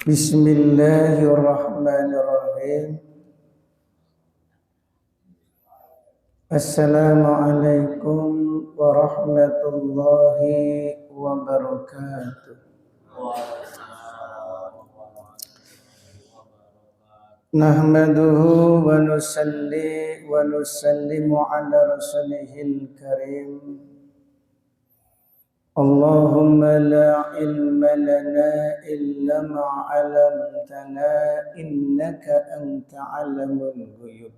Bismillahirrahmanirrahim. Assalamualaikum warahmatullahi wabarakatuh. Nahmaduhu wa nusalli wa nusallimu ala rasulihil karim. Allahumma la ilma lana illa ma 'allamtana innaka anta 'alamul ghuyub.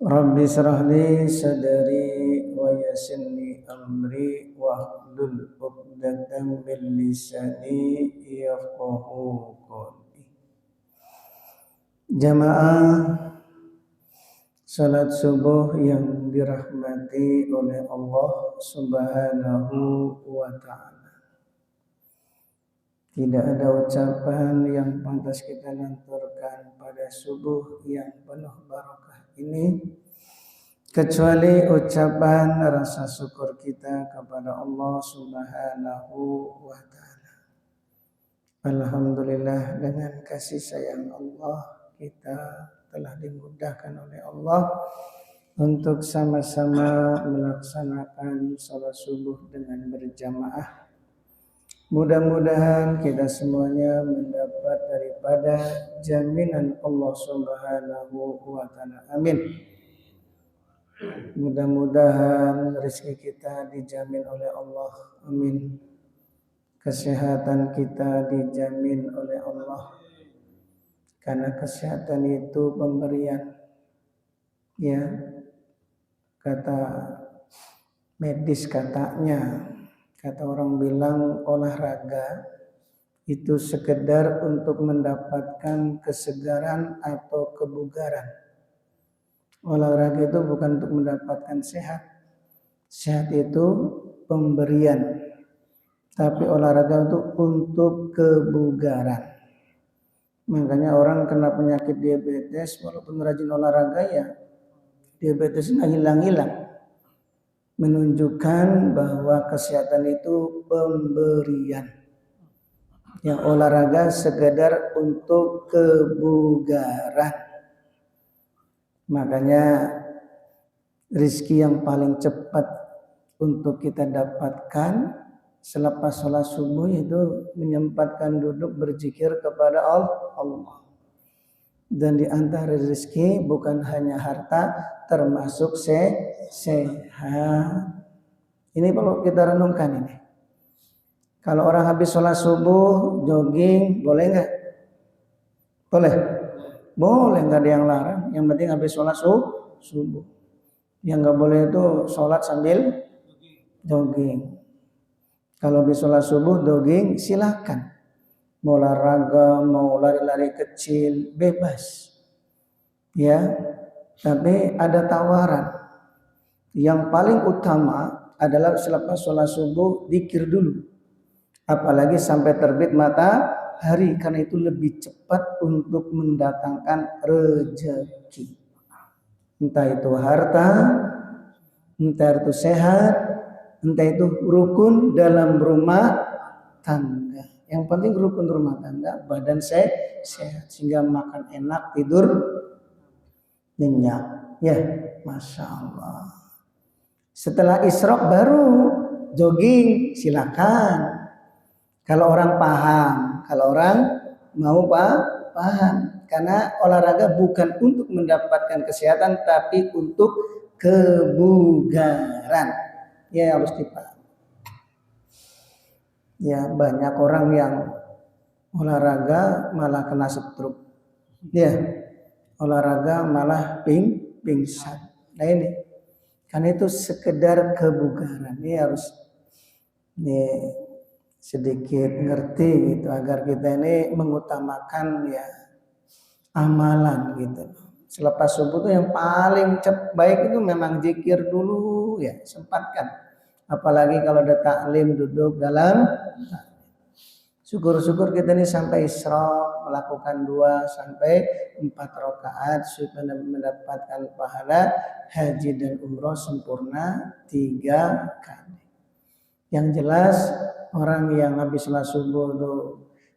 Rabbi shrah li sadri wa yassir li amri wahlul 'uqdatam min lisani yafqahu qawli. Jamaah salat subuh yang dirahmati oleh Allah Subhanahu wa ta'ala. Tidak ada ucapan yang pantas kita lanturkan pada subuh yang penuh barakah ini kecuali ucapan rasa syukur kita kepada Allah Subhanahu wa ta'ala. Alhamdulillah, dengan kasih sayang Allah kita telah dimudahkan oleh Allah untuk sama-sama melaksanakan salat subuh dengan berjamaah. Mudah-mudahan kita semuanya mendapat daripada jaminan Allah Subhanahu wa ta'ala. Amin. Mudah-mudahan rezeki kita dijamin oleh Allah. Amin. Kesehatan kita dijamin oleh Allah. Karena kesehatan itu pemberian. Ya, kata medis katanya, kata orang bilang olahraga itu sekedar untuk mendapatkan kesegaran atau kebugaran. Olahraga itu bukan untuk mendapatkan sehat. Sehat itu pemberian. Tapi olahraga itu untuk kebugaran. Makanya orang kena penyakit diabetes walaupun rajin olahraga ya diabetesnya hilang-hilang. Menunjukkan bahwa kesehatan itu pemberian. Yang olahraga sekedar untuk kebugaran. Makanya rezeki yang paling cepat untuk kita dapatkan selepas sholat subuh itu menyempatkan duduk berzikir kepada Allah. Dan di antara rezeki bukan hanya harta, termasuk sehat. Ini perlu kita renungkan ini. Kalau orang habis sholat subuh jogging, boleh nggak? Boleh. Boleh, nggak ada yang larang. Yang penting habis sholat subuh. Yang nggak boleh itu sholat sambil jogging. Kalau habis sholat subuh jogging silakan. Mau olahraga, mau lari-lari kecil, bebas. Ya, tapi ada tawaran. Yang paling utama adalah selepas sholat subuh zikir dulu. Apalagi sampai terbit matahari, karena itu lebih cepat untuk mendatangkan rezeki. Entah itu harta, entah itu sehat, entah itu rukun dalam rumah tangga. Yang penting rukun rumah tangga, badan sehat, sehingga makan enak, tidur nyenyak. Ya, Masya Allah. Setelah isyraq baru jogging, silakan. Kalau orang paham, kalau orang mau paham. Karena olahraga bukan untuk mendapatkan kesehatan, tapi untuk kebugaran. Ya, harus dipahami. Ya, banyak orang yang olahraga malah kena stroke. Ya, olahraga malah pingsan. Nah ini, karena itu sekedar kebugaran. Ini harus sedikit ngerti gitu agar kita ini mengutamakan ya amalan gitu. Selepas subuh itu yang paling baik itu memang zikir dulu ya, sempatkan. Apalagi kalau ada taklim duduk dalam. Syukur-syukur kita ini sampai isyraq melakukan 2 sampai 4 rakaat supaya mendapatkan pahala haji dan umroh sempurna 3 kali. Yang jelas orang yang habis sholat subuh itu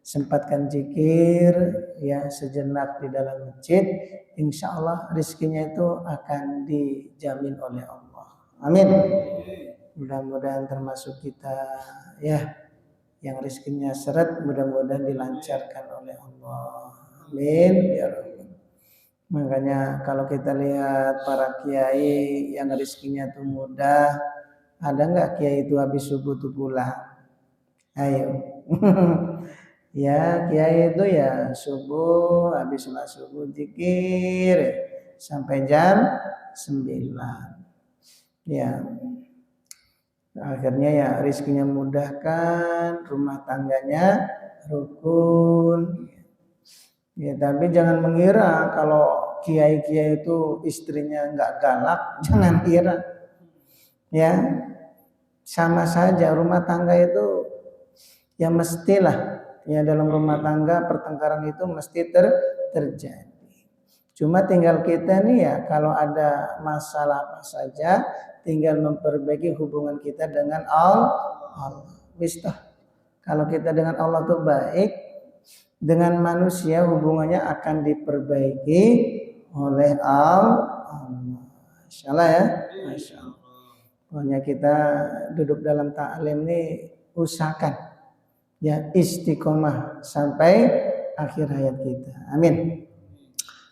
Sempatkan zikir ya sejenak di dalam masjid, insya Allah rizkinya itu akan dijamin oleh Allah. Amin. Mudah-mudahan termasuk kita ya yang rizkinya seret, mudah-mudahan dilancarkan oleh Allah. Amin ya Rabbal. Makanya kalau kita lihat para kiai yang rizkinya itu mudah, ada nggak kiai itu habis subuh tuh pulang? Ayo. Ya kiai itu ya subuh, habis sholat subuh zikir sampai jam 9. Ya akhirnya ya rizkinya mudahkan, rumah tangganya rukun. Ya tapi jangan mengira kalau kiai-kiai itu istrinya nggak galak, jangan kira. Ya sama saja rumah tangga itu ya mestilah ya dalam rumah tangga pertengkaran itu mesti terjadi. Cuma tinggal kita nih ya kalau ada masalah apa saja tinggal memperbaiki hubungan kita dengan Allah. Wisdah. Kalau kita dengan Allah tuh baik, dengan manusia hubungannya akan diperbaiki oleh Allah. Insyaallah ya. Masyaallah. Pokoknya kita duduk dalam ta'lim ini usahakan ya istiqomah sampai akhir hayat kita. Amin.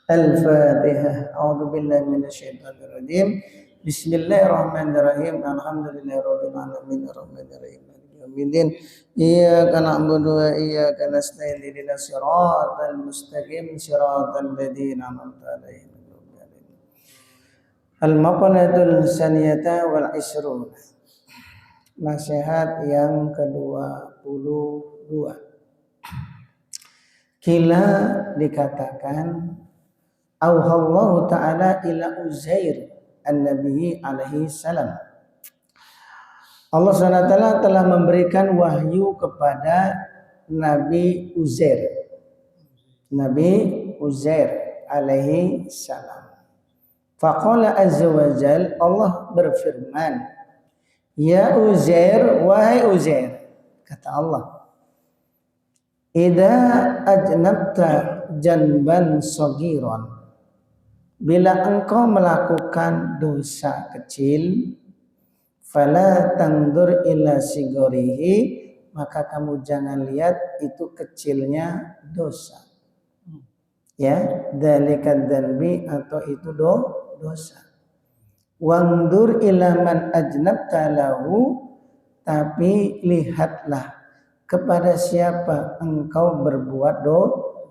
Al-Fatihah. A'udzubillahi minasyaitonirrajim. Bismillahirrahmanirrahim. Alhamdulillahirabbil alamin arrahmanirrahim. Yaumiddin. Iyyaka na'budu wa iyyaka nasta'in. Ihdinas siratal mustaqim. Siratal ladzina an'amta 'alaihim. Al-maqalatul saniyata wal isrun. Nasihat yang ke-22. Kila dikatakan auhallahu ta'ala ila Uzair an-Nabi alaihi salam. Allah SWT telah memberikan wahyu kepada Nabi Uzair. Nabi Uzair alaihi salam. Faqala azza wa jal, Allah berfirman, ya Uzair, wahai Uzair, kata Allah, idza ajnabta janban sagiran, bila engkau melakukan dosa kecil, fala tangdur ila sigorihi, maka kamu jangan lihat itu kecilnya dosa. Ya, dzalika dzanbi atau itu dosa. Wangdur ila man ajnabta lahu, tapi lihatlah kepada siapa engkau berbuat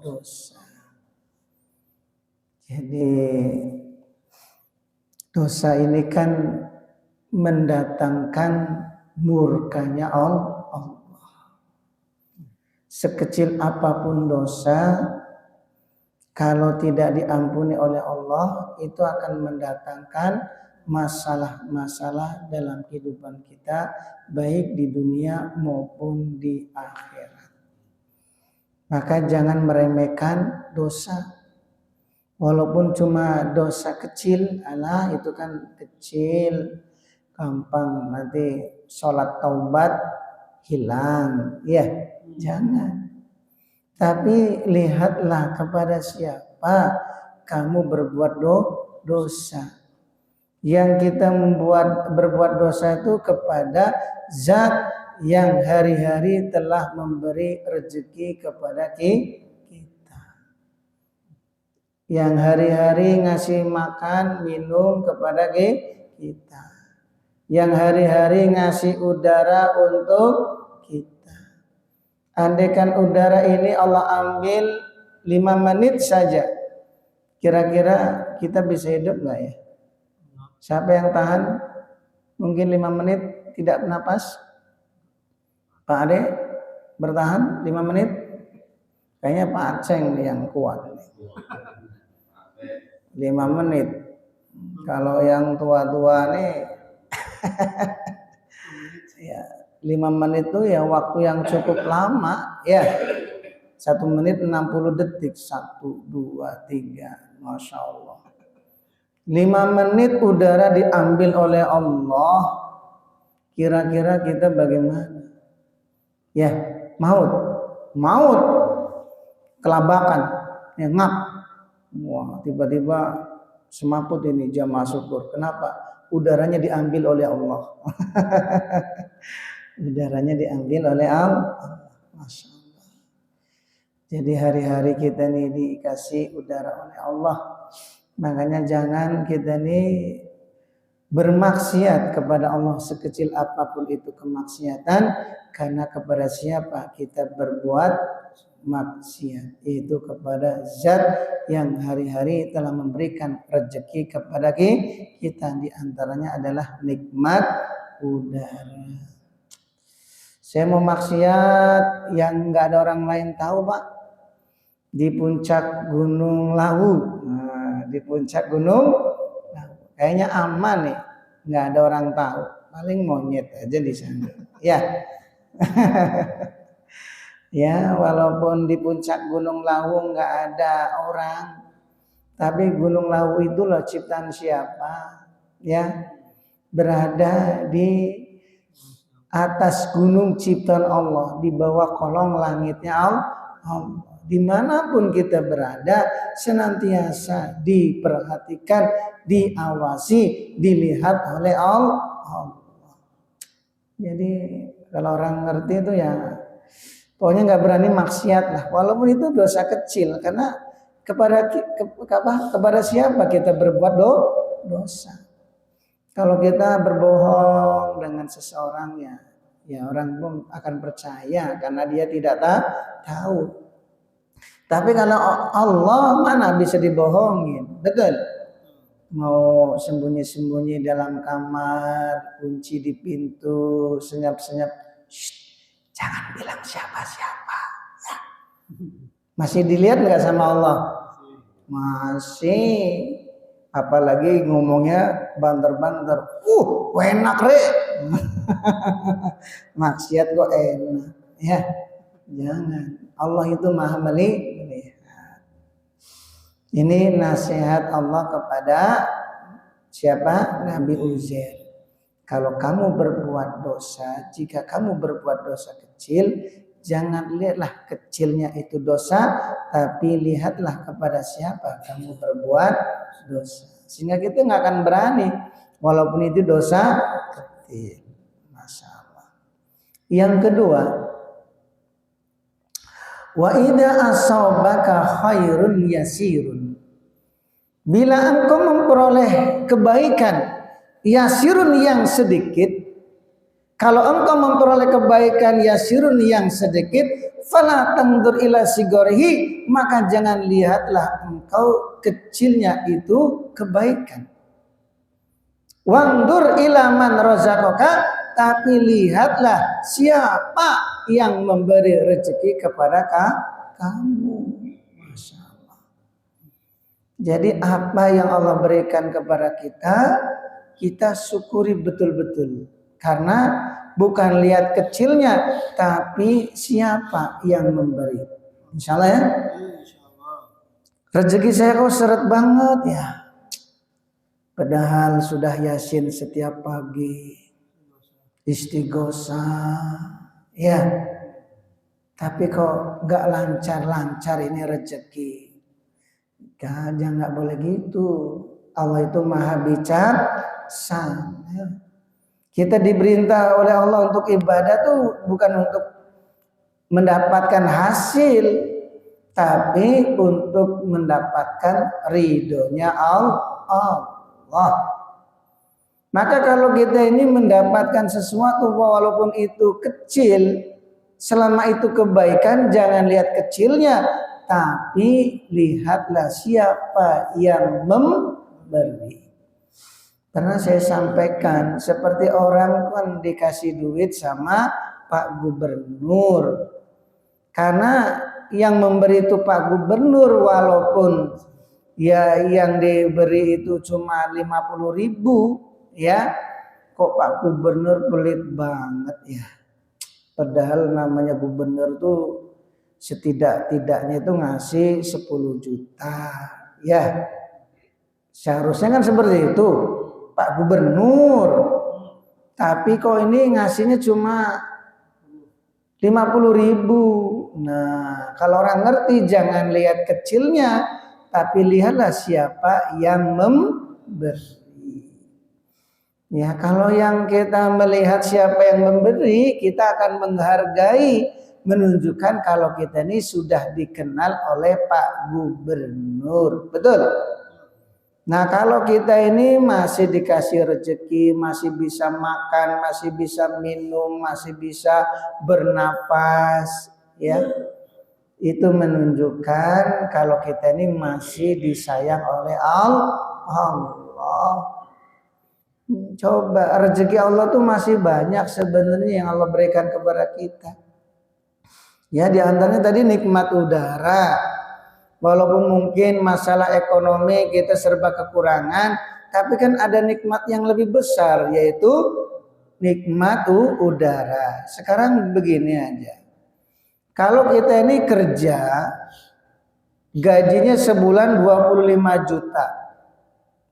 dosa. Jadi dosa ini kan mendatangkan murkanya Allah. Sekecil apapun dosa, kalau tidak diampuni oleh Allah, itu akan mendatangkan masalah-masalah dalam kehidupan kita, baik di dunia maupun di akhirat. Maka jangan meremehkan dosa. Walaupun cuma dosa kecil, alah itu kan kecil, gampang nanti sholat taubat hilang. Ya, jangan. Tapi lihatlah kepada siapa kamu berbuat dosa. Yang kita berbuat dosa itu kepada zat yang hari-hari telah memberi rezeki kepada kita. Yang hari-hari ngasih makan, minum kepada kita. Yang hari-hari ngasih udara untuk kita. Andaikan udara ini Allah ambil 5 menit saja, kira-kira kita bisa hidup nggak ya? Siapa yang tahan mungkin 5 menit tidak bernapas? Pak Ade bertahan 5 menit? Kayaknya Pak Aceng yang kuat. 5 menit. Kalau yang tua-tua nih ya 5 menit itu ya waktu yang cukup lama ya. 1 menit 60 detik. 1, 2, 3. Masya Allah. 5 menit udara diambil oleh Allah. Kira-kira kita bagaimana? Ya, maut. maut, kelabakan, ngap. Wah, tiba-tiba semaput ini jamaah syukur. Kenapa? Udaranya diambil oleh Allah. Udaranya diambil oleh Allah. Masya Allah. Jadi hari-hari kita ini dikasih udara oleh Allah. Makanya jangan kita ini bermaksiat kepada Allah sekecil apapun itu kemaksiatan, karena kepada siapa kita berbuat maksiat, itu kepada zat yang hari-hari telah memberikan rezeki kepada kita, diantaranya adalah nikmat udara. Saya mau maksiat yang nggak ada orang lain tahu, Pak, di puncak Gunung Lawu. Nah, di puncak Gunung Lawu kayaknya aman nih, nggak ada orang tahu, paling monyet aja di sana. Ya. Ya, walaupun di puncak Gunung Lawu nggak ada orang, tapi Gunung Lawu itu loh ciptaan siapa? Ya, berada di atas gunung ciptaan Allah, di bawah kolong langitnya Allah. Dimanapun kita berada, senantiasa diperhatikan, diawasi, dilihat oleh Allah. Jadi kalau orang ngerti itu ya, pokoknya nggak berani maksiat lah, walaupun itu dosa kecil, karena kepada siapa kita berbuat dosa. Kalau kita berbohong dengan seseorang ya orang pun akan percaya karena dia tidak tahu. Tapi kalau Allah mana bisa dibohongin, betul? Mau sembunyi-sembunyi dalam kamar, kunci di pintu, senyap-senyap, jangan bilang siapa-siapa. Ya. Masih dilihat nggak sama Allah? Masih. Apalagi ngomongnya banter-banter. Enak re. Maksiat kok enak. Ya, jangan. Allah itu maha melihat. Ini nasihat Allah kepada siapa? Nabi Uzair. Kalau kamu berbuat dosa, jika kamu berbuat dosa kecil, jangan lihatlah kecilnya itu dosa, tapi lihatlah kepada siapa kamu berbuat dosa. Sehingga kita nggak akan berani, walaupun itu dosa kecil. Masya Allah. Yang kedua, wa idza asabaka khairun yasirun. Bila engkau memperoleh kebaikan yasirun yang sedikit, kalau engkau memperoleh kebaikan yasirun yang sedikit, fala tandur ila sigorihi, maka jangan lihatlah engkau kecilnya itu kebaikan. Wandur ila man razaqaka, tapi lihatlah siapa yang memberi rezeki kepada kamu. Masya Allah. Jadi apa yang Allah berikan kepada kita, kita syukuri betul-betul. Karena bukan lihat kecilnya, tapi siapa yang memberi. Insya Allah ya. Rezeki saya kok seret banget ya. Padahal sudah yasin setiap pagi, istighosah, ya. Tapi kok gak lancar-lancar ini rezeki. Jangan, gak boleh gitu. Allah itu maha bijaksana. Kita diperintah oleh Allah untuk ibadah tuh bukan untuk mendapatkan hasil, tapi untuk mendapatkan ridhonya Allah. Maka kalau kita ini mendapatkan sesuatu walaupun itu kecil, selama itu kebaikan, jangan lihat kecilnya, tapi lihatlah siapa yang memberi. Karena saya sampaikan, seperti orang kan dikasih duit sama Pak Gubernur. Karena yang memberi itu Pak Gubernur, walaupun ya yang diberi itu cuma 50.000, ya. Kok Pak Gubernur pelit banget ya. Padahal namanya gubernur tuh setidak-tidaknya itu ngasih 10 juta, ya. Seharusnya kan seperti itu, Pak Gubernur. Tapi kok ini ngasihnya cuma 50.000. Nah, kalau orang ngerti jangan lihat kecilnya, tapi lihatlah siapa yang memberi. Ya, kalau yang kita melihat siapa yang memberi, kita akan menghargai, menunjukkan kalau kita ini sudah dikenal oleh Pak Gubernur. Betul? Nah, kalau kita ini masih dikasih rezeki, masih bisa makan, masih bisa minum, masih bisa bernapas, ya. Itu menunjukkan kalau kita ini masih disayang oleh Allah. Coba rezeki Allah tuh masih banyak sebenarnya yang Allah berikan kepada kita. Ya, di antaranya tadi nikmat udara. Walaupun mungkin masalah ekonomi kita serba kekurangan, tapi kan ada nikmat yang lebih besar, yaitu nikmat udara. Sekarang begini aja. Kalau kita ini kerja, gajinya sebulan 25 juta.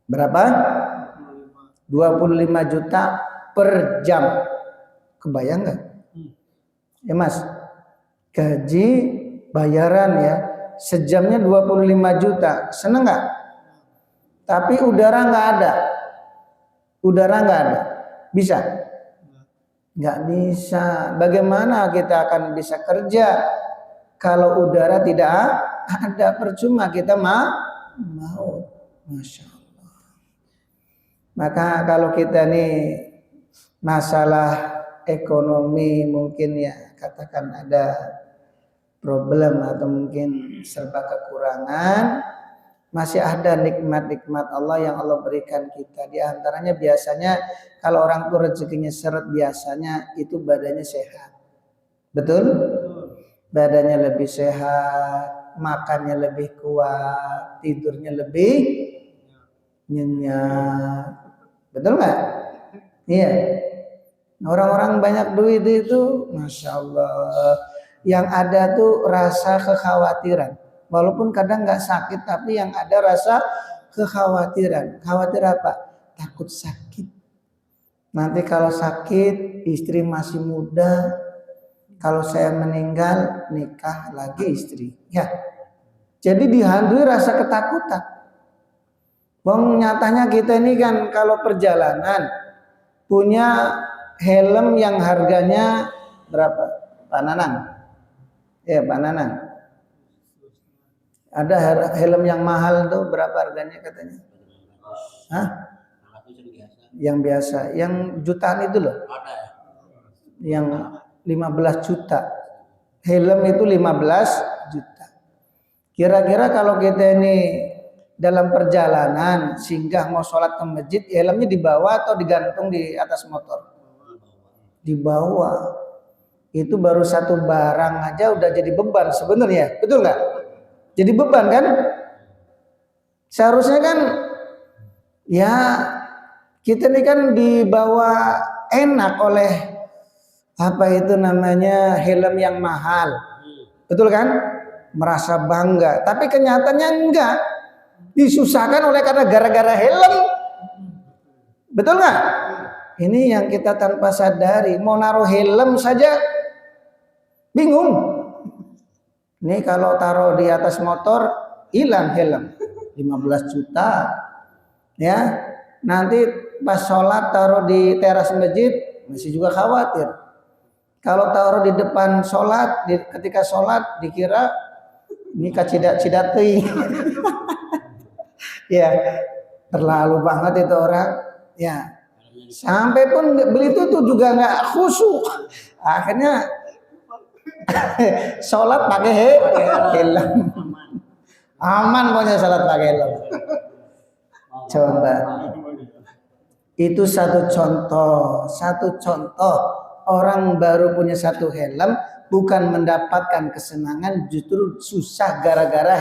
Berapa? 25 juta per jam. Kebayang nggak? Ya Mas, gaji bayaran ya, sejamnya 25 juta. Seneng nggak? Tapi udara nggak ada. Udara nggak ada. Bisa? Nggak bisa. Bagaimana kita akan bisa kerja kalau udara tidak ada? Percuma kita mau. Masya Allah. Maka kalau kita nih masalah ekonomi mungkin ya katakan ada problem atau mungkin serba kekurangan, masih ada nikmat-nikmat Allah yang Allah berikan kita. Di antaranya biasanya kalau orang tua rezekinya seret, biasanya itu badannya sehat. Betul? Badannya lebih sehat, makannya lebih kuat, tidurnya lebih nyenyak. Betul nggak? Iya. Orang-orang banyak duit itu, masya Allah, yang ada tuh rasa kekhawatiran. Walaupun kadang nggak sakit, tapi yang ada rasa kekhawatiran. Khawatir apa? Takut sakit. Nanti kalau sakit, istri masih muda. Kalau saya meninggal, nikah lagi istri. Ya. Jadi dihantui rasa ketakutan. Bang, nyatanya kita ini kan kalau perjalanan punya helm yang harganya berapa? Pak Nanang? Ya, Pak Nanang. Ada helm yang mahal tuh berapa harganya katanya? Hah? Yang biasa, yang jutaan itu loh. Yang 15 juta. Helm itu 15 juta. Kira-kira kalau kita ini dalam perjalanan singgah mau sholat ke masjid, helmnya dibawa atau digantung di atas motor? Dibawa. Itu baru satu barang aja udah jadi beban sebenarnya, betul nggak? Jadi beban kan? Seharusnya kan ya kita ini kan dibawa enak oleh apa itu namanya helm yang mahal, betul kan? Merasa bangga, tapi kenyataannya enggak. Disusahkan oleh karena gara-gara helm. Betul nggak? Ini yang kita tanpa sadari. Mau naruh helm saja bingung. Ini kalau taruh di atas motor hilang helm. 15 juta. Ya. Nanti pas sholat taruh di teras masjid masih juga khawatir. Kalau taruh di depan sholat, ketika sholat dikira ini kacidat-cidat teuing. Ya, terlalu banget itu orang. Ya, sampai pun beli itu tuh juga nggak khusyuk. Akhirnya sholat pakai helm. Aman pokoknya sholat pakai helm. Coba. Itu satu contoh orang baru punya satu helm bukan mendapatkan kesenangan, justru susah gara-gara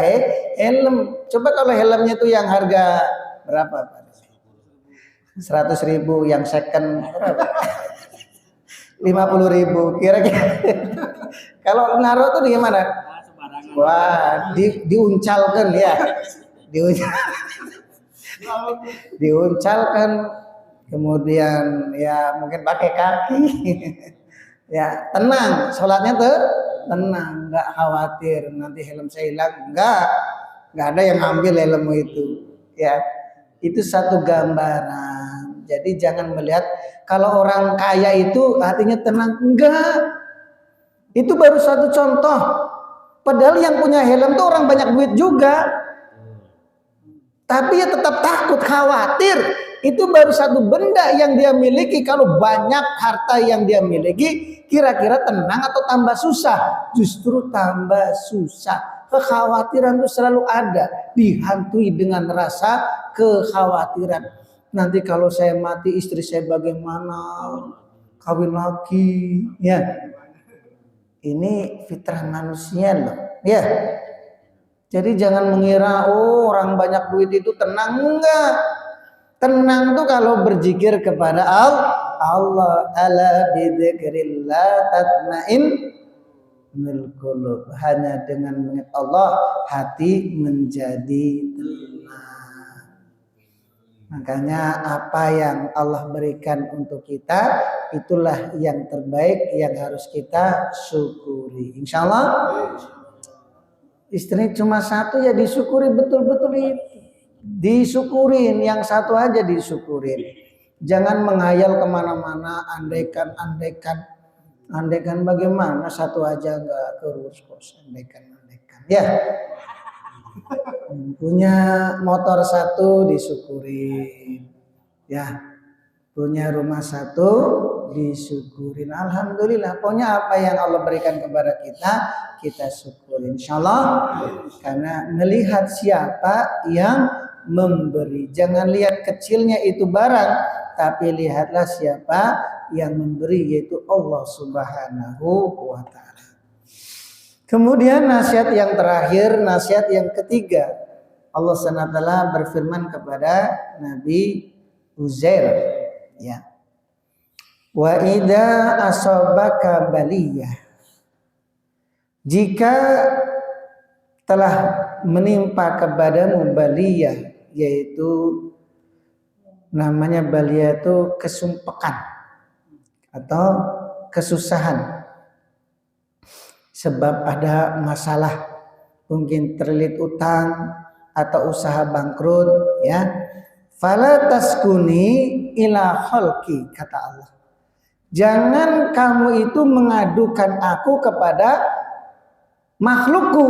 helm. Coba kalau helmnya itu yang harga berapa Pak? 100.000, yang second berapa? 50.000 kira-kira. Kalau naruh tuh gimana? Wah, diuncalkan ya. Diuncalkan, kemudian ya mungkin pakai kaki. Ya, tenang, sholatnya tuh tenang, nggak khawatir nanti helm saya hilang, nggak ada yang ambil helmmu itu, ya. Itu satu gambaran. Jadi jangan melihat kalau orang kaya itu hatinya tenang, enggak. Itu baru satu contoh. Padahal yang punya helm itu orang banyak duit juga. Tapi ya tetap takut, khawatir. Itu baru satu benda yang dia miliki. Kalau banyak harta yang dia miliki, kira-kira tenang atau tambah susah? Justru tambah susah. Kekhawatiran itu selalu ada. Dihantui dengan rasa kekhawatiran. Nanti kalau saya mati, istri saya bagaimana? Kawin lagi, ya. Ini fitrah manusia loh, ya. Jadi jangan mengira orang banyak duit itu tenang, enggak. Tenang tuh kalau berzikir kepada Allah. Ala bidzikrillah tatmainnul qulub. Hanya dengan mengingat Allah hati menjadi tenang. Makanya apa yang Allah berikan untuk kita, itulah yang terbaik yang harus kita syukuri. Insya Allah istri cuma satu ya disyukuri betul-betul itu. Disyukurin, yang satu aja disyukurin. Jangan menghayal kemana-mana, andaikan bagaimana, satu aja nggak keurus, andaikan. Ya. Punya motor satu disyukurin, ya. Punya rumah satu disyukurin. Alhamdulillah. Pokoknya apa yang Allah berikan kepada kita syukurin. Insyaallah. Karena melihat siapa yang memberi. Jangan lihat kecilnya itu barang, tapi lihatlah siapa yang memberi, yaitu Allah Subhanahu wa taala. Kemudian nasihat yang terakhir, nasihat yang ketiga. Allah SWT berfirman kepada Nabi Uzair, ya. Wa idza asabaka baliyah. Jika telah menimpa kepadamu baliyah, yaitu namanya baliyah itu kesumpekan atau kesusahan. Sebab ada masalah, mungkin terlilit utang atau usaha bangkrut, ya. Fala taskuni ila khalqi, kata Allah. Jangan kamu itu mengadukan aku kepada makhlukku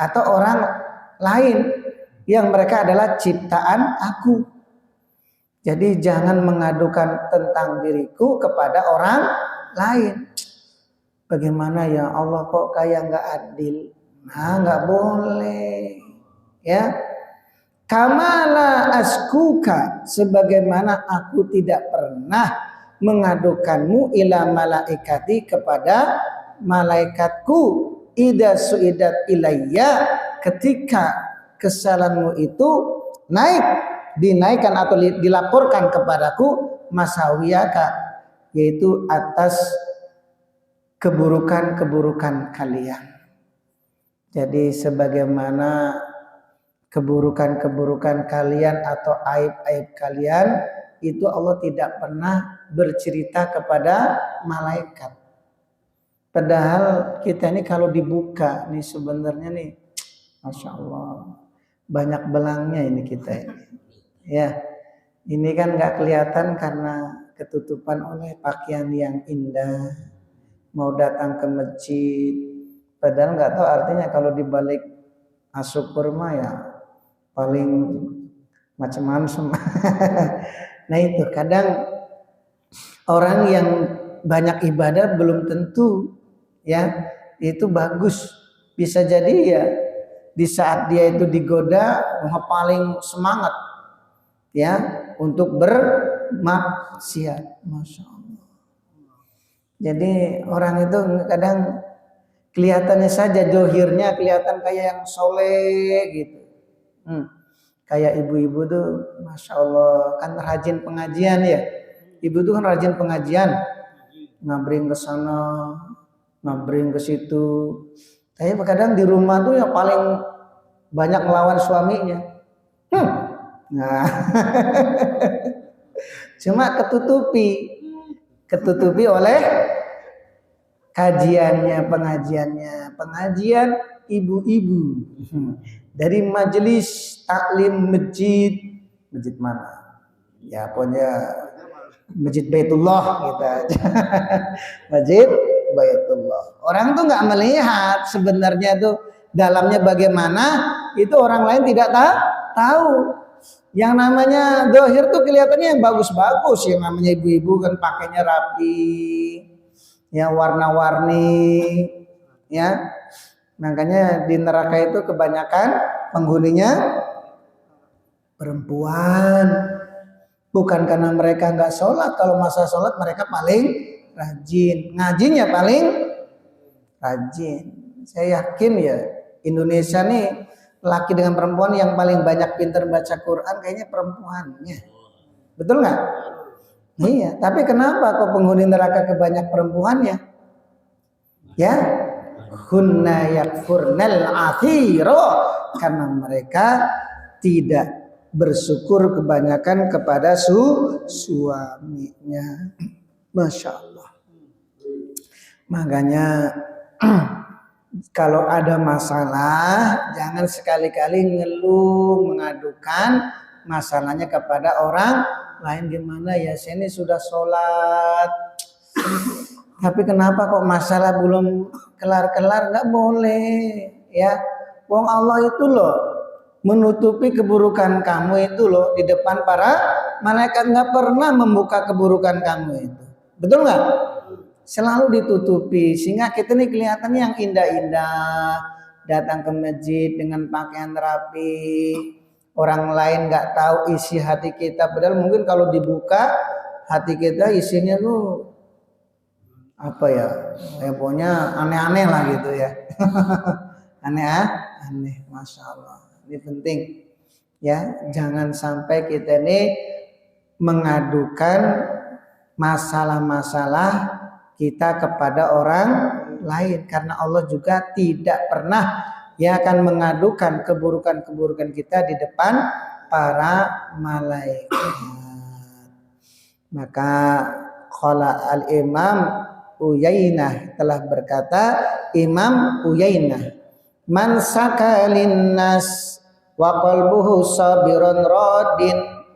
atau orang lain yang mereka adalah ciptaan aku. Jadi jangan mengadukan tentang diriku kepada orang lain. Bagaimana ya Allah, kok kayak nggak adil? Nah, nggak boleh, ya. Kamala askuka, sebagaimana aku tidak pernah mengadukanmu ila malaikati, kepada malaikatku, ida suidat ilayya, ketika kesalahanmu itu dinaikkan atau dilaporkan kepadaku, masawiyaka, yaitu atas keburukan-keburukan kalian. Jadi sebagaimana keburukan-keburukan kalian atau aib-aib kalian, itu Allah tidak pernah bercerita kepada malaikat. Padahal kita ini kalau dibuka nih sebenarnya nih, Masya Allah, banyak belangnya ini kita ini. Ya, ini kan nggak kelihatan karena ketutupan oleh pakaian yang indah. Mau datang ke masjid, padahal nggak tahu artinya kalau dibalik asyukur mah ya paling macam-macam. Nah itu kadang orang yang banyak ibadah belum tentu ya itu bagus. Bisa jadi ya di saat dia itu digoda paling semangat ya untuk bermaksiat. Masya Allah. Jadi orang itu kadang kelihatannya saja dohirnya kelihatan kayak yang soleh gitu. Kayak ibu-ibu tuh Masya Allah kan rajin pengajian ya. Ibu tuh kan rajin pengajian, ngabring ke sana, ngabring ke situ. Tapi kadang di rumah tuh yang paling banyak melawan suaminya. Nah, cuma ketutupi oleh kajiannya, pengajian ibu-ibu dari majelis taklim masjid mana? Ya pokoknya Masjid Baitullah gitu aja. Masjid Baitullah. Orang tuh nggak melihat sebenarnya tuh dalamnya bagaimana, itu orang lain tidak tahu. Yang namanya dohir tuh kelihatannya yang bagus-bagus, yang namanya ibu-ibu kan pakainya rapi, ya warna-warni, ya. Makanya di neraka itu kebanyakan penghuninya perempuan. Bukan karena mereka nggak sholat, kalau masa sholat mereka paling rajin, ngajinya paling rajin. Saya yakin ya Indonesia nih laki dengan perempuan yang paling banyak pintar baca Quran kayaknya perempuannya. Betul nggak? Iya, tapi kenapa kok penghuni neraka kebanyak perempuannya? Ya, hunna yakfurnal athiro, karena mereka tidak bersyukur kebanyakan kepada suaminya. Masya Allah. Makanya kalau ada masalah, jangan sekali-kali ngeluh, mengadukan masalahnya kepada orang lain. Gimana ya, saya ini sudah sholat, tapi kenapa kok masalah belum kelar-kelar? Nggak boleh, ya. Wong Allah itu loh menutupi keburukan kamu itu loh di depan para malaikat, nggak pernah membuka keburukan kamu itu. Betul nggak? Selalu ditutupi sehingga kita nih kelihatannya yang indah-indah, datang ke masjid dengan pakaian rapi, orang lain nggak tahu isi hati kita, padahal mungkin kalau dibuka hati kita isinya tuh apa ya, pokoknya aneh-aneh lah gitu ya. aneh, Masya Allah. Ini penting ya, jangan sampai kita ini mengadukan masalah-masalah kita kepada orang lain, karena Allah juga tidak pernah ya akan mengadukan keburukan-keburukan kita di depan para malaikat. Maka qala al-Imam Uyainah telah berkata, Imam Uyainah, man sakalin nas wa qalbuhu sabirun radin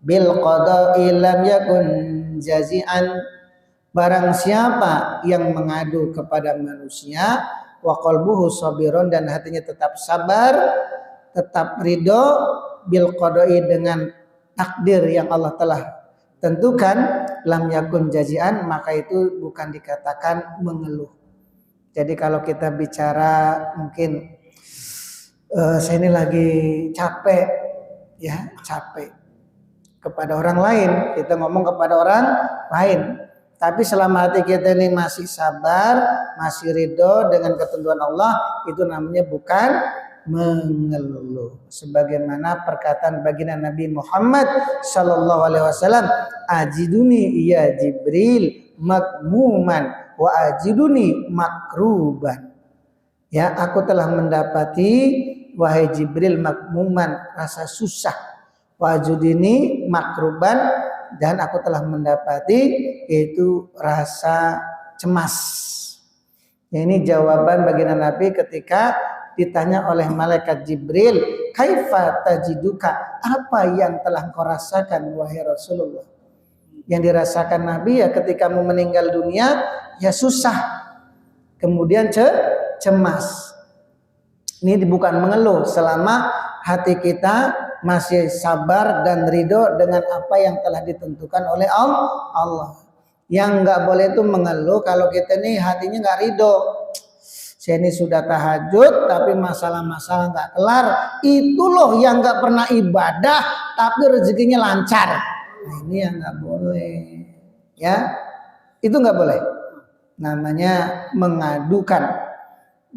bil qada'i lam yakun jazi'an. Barang siapa yang mengadu kepada manusia, wa qalbuhu sabirun, dan hatinya tetap sabar, tetap ridho, bil qada'i, dengan takdir yang Allah telah tentukan, lam yakun jazi'an, maka itu bukan dikatakan mengeluh. Jadi kalau kita bicara mungkin saya ini lagi capek, ya capek kepada orang lain, kita ngomong kepada orang lain. Tapi selama hati kita ini masih sabar, masih ridho dengan ketentuan Allah, itu namanya bukan mengeluh. Sebagaimana perkataan baginda Nabi Muhammad sallallahu alaihi wasallam, ajiduni ya Jibril makmuman wa ajiduni makruban. Ya, aku telah mendapati wahai Jibril makmuman, rasa susah, wa ajiduni makruban, dan aku telah mendapati itu rasa cemas. Ya, ini jawaban baginda Nabi ketika ditanya oleh malaikat Jibril, kaifa tajiduka, apa yang telah kau rasakan wahai Rasulullah? Yang dirasakan Nabi ya ketika mau meninggal dunia ya susah, kemudian cemas. Ini bukan mengeluh selama hati kita masih sabar dan ridho dengan apa yang telah ditentukan oleh Allah. Yang nggak boleh itu mengeluh kalau kita nih hatinya nggak ridho. Saya ini sudah tahajud tapi masalah-masalah nggak kelar. Itu loh yang nggak pernah ibadah tapi rezekinya lancar. Nah, ini yang nggak boleh, ya. Itu nggak boleh. Namanya mengadukan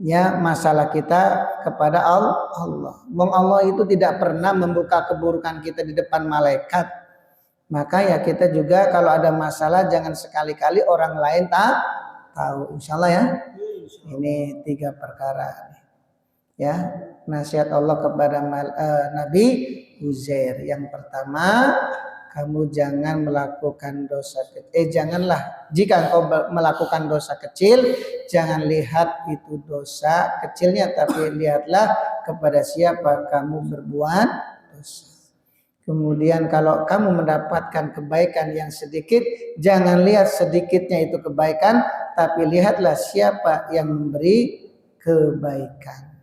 ya masalah kita kepada Allah. Wong Allah itu tidak pernah membuka keburukan kita di depan malaikat. Maka ya kita juga kalau ada masalah jangan sekali-kali orang lain tahu. Insyaallah ya. Ini 3 perkara. Ya, nasihat Allah kepada Nabi Uzair. Yang pertama, kamu jangan melakukan dosa kecil. Janganlah, jika engkau melakukan dosa kecil, jangan lihat itu dosa kecilnya, tapi lihatlah kepada siapa kamu berbuat dosa. Kemudian kalau kamu mendapatkan kebaikan yang sedikit, jangan lihat sedikitnya itu kebaikan, tapi lihatlah siapa yang memberi kebaikan.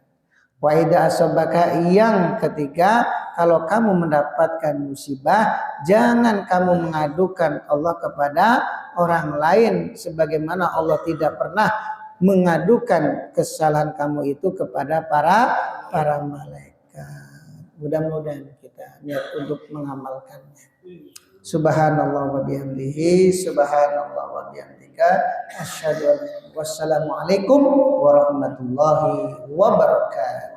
Wa idza asabaka, yang ketiga, kalau kamu mendapatkan musibah, jangan kamu mengadukan Allah kepada orang lain, sebagaimana Allah tidak pernah mengadukan kesalahan kamu itu kepada para malaikat. Mudah-mudahan kita niat untuk mengamalkannya. Subhanallah wa bihamdihi, subhanallah wa bihamdika, asyhadu an la ilaha illallah. Wassalamualaikum warahmatullahi wabarakatuh.